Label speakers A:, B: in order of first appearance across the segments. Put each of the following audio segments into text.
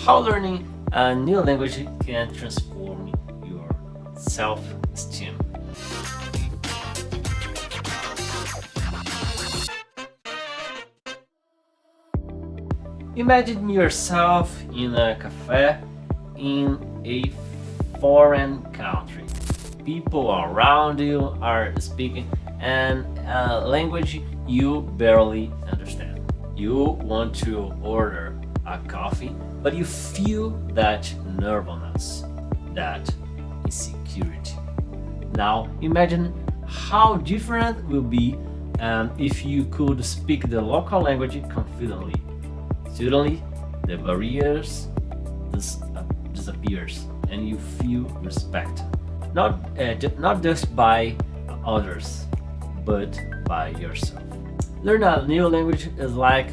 A: how learning a new language can transform your self-esteem. Imagine yourself in a cafe in a foreign country. People around you are speaking an language you barely understand. You want to order a coffee, but you feel that nervousness, that insecurity. Now imagine how different it will be if you could speak the local language confidently. Suddenly, the barriers disappears, and you feel respect, not just by others, but by yourself. Learn a new language is like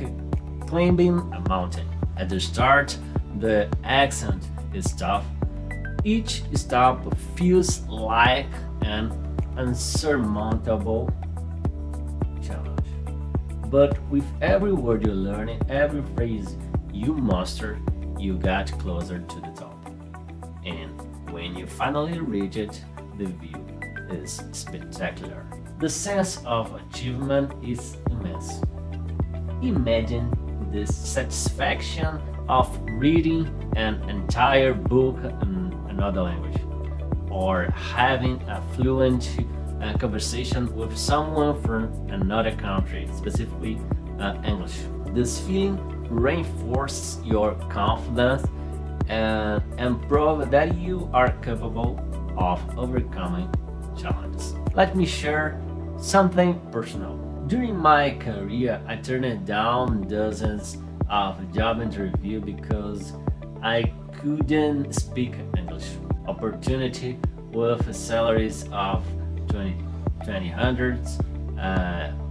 A: climbing a mountain. At the start, the accent is tough. Each stop feels like an unsurmountable challenge. But with every word you learn, every phrase you master, you get closer to the top. And when you finally reach it, the view is spectacular. The sense of achievement is immense. Imagine the satisfaction of reading an entire book in another language, or having a fluent conversation with someone from another country, specifically English. This feeling reinforces your confidence and prove that you are capable of overcoming challenges. Let me share something personal. During my career, I turned down dozens of job interviews because I couldn't speak English. Opportunity with salaries of 20, 2000s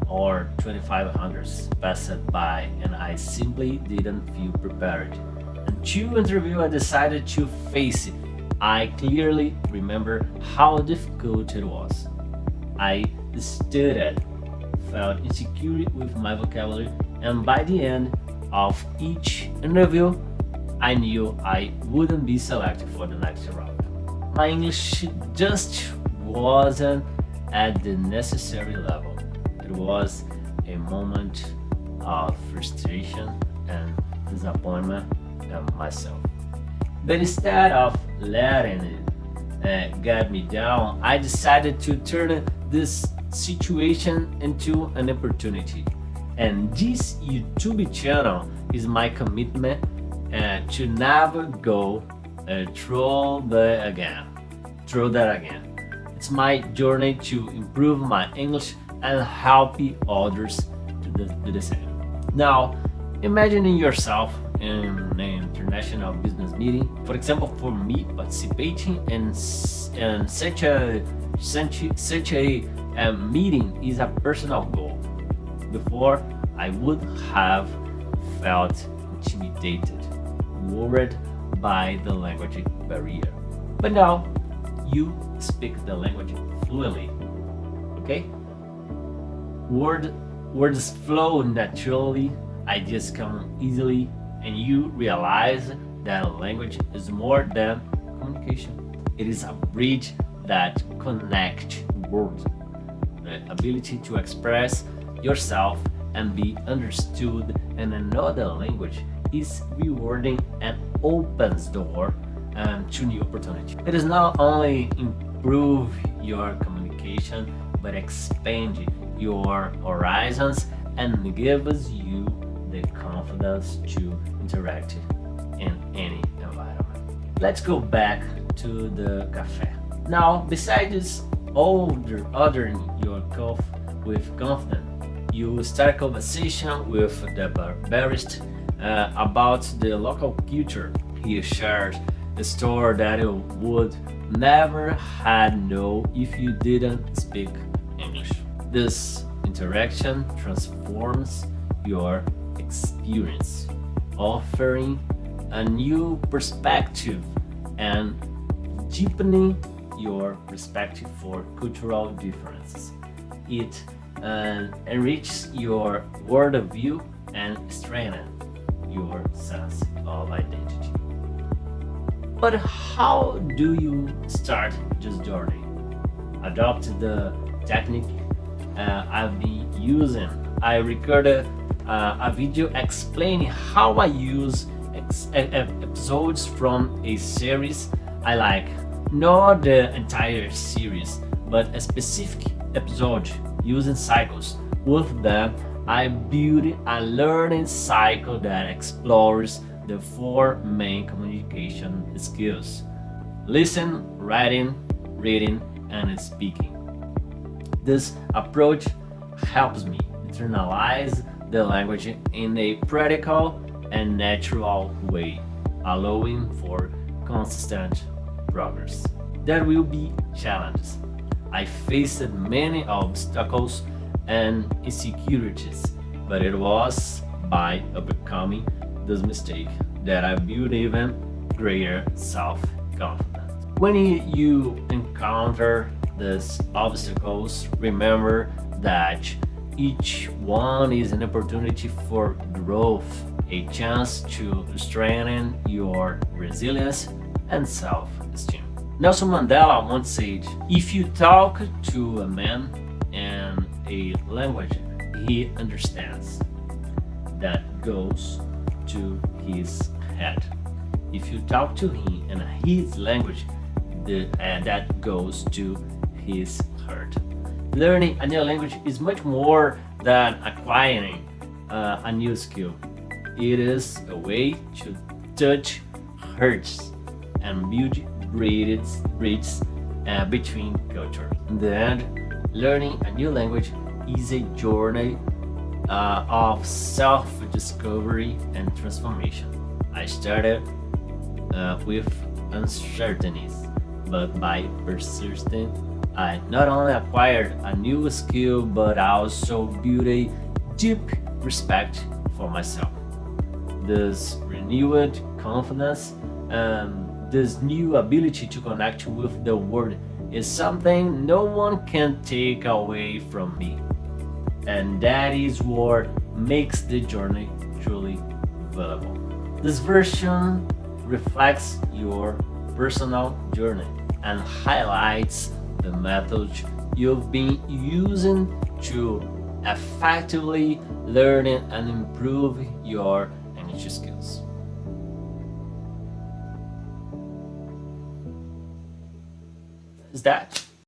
A: or 2500s passed by, and I simply didn't feel prepared. And two interviews I decided to face it. I clearly remember how difficult it was. I stuttered, felt insecure with my vocabulary, and by the end of each interview, I knew I wouldn't be selected for the next round. My English just wasn't at the necessary level. It was a moment of frustration and disappointment in myself. But instead of letting it get me down, I decided to turn this situation into an opportunity. And this YouTube channel is my commitment to never go through that again. It's my journey to improve my English and help others to do the same. Now, imagining yourself in an international business meeting. For example, for me, participating in such a meeting is a personal goal. Before, I would have felt intimidated, worried by the language barrier. But now, you speak the language fluently, okay? Words flow naturally, ideas come easily, and you realize that language is more than communication. It is a bridge that connects worlds. The ability to express yourself and be understood in another language is rewarding and opens door to new opportunity. It is not only improve your communication, but expand your horizons and gives you the confidence to interact in any environment. Let's go back to the cafe. Now, besides ordering your coffee with confidence, you start a conversation with the barista about the local culture. He shares a story that you would never had known if you didn't speak English. This interaction transforms your experience, offering a new perspective and deepening your perspective for cultural differences. It enriches your worldview and strengthens your sense of identity. But how do you start this journey? Adopt the technique I've been using. I recorded a video explaining how I use episodes from a series I like. Not the entire series, but a specific episode using cycles. With them, I build a learning cycle that explores the four main communication skills: listen, writing, reading, and speaking. This approach helps me internalize the language in a practical and natural way, allowing for consistent progress. There will be challenges. I faced many obstacles and insecurities, but it was by overcoming this mistake that I built even greater self confidence. When you encounter these obstacles, remember that each one is an opportunity for growth, a chance to strengthen your resilience and self esteem. Nelson Mandela once said, "If you talk to a man in a language he understands, that goes to his head. If you talk to him in his language, that goes to his heart." Learning a new language is much more than acquiring a new skill. It is a way to touch hearts and build bridges between cultures. In the end, learning a new language is a journey of self-discovery and transformation. I started with uncertainties, but by persisting, I not only acquired a new skill but also built a deep respect for myself. This renewed confidence and this new ability to connect with the world is something no one can take away from me. And that is what makes the journey truly valuable. This version reflects your personal journey and highlights the methods you've been using to effectively learn and improve your English skills. Is that?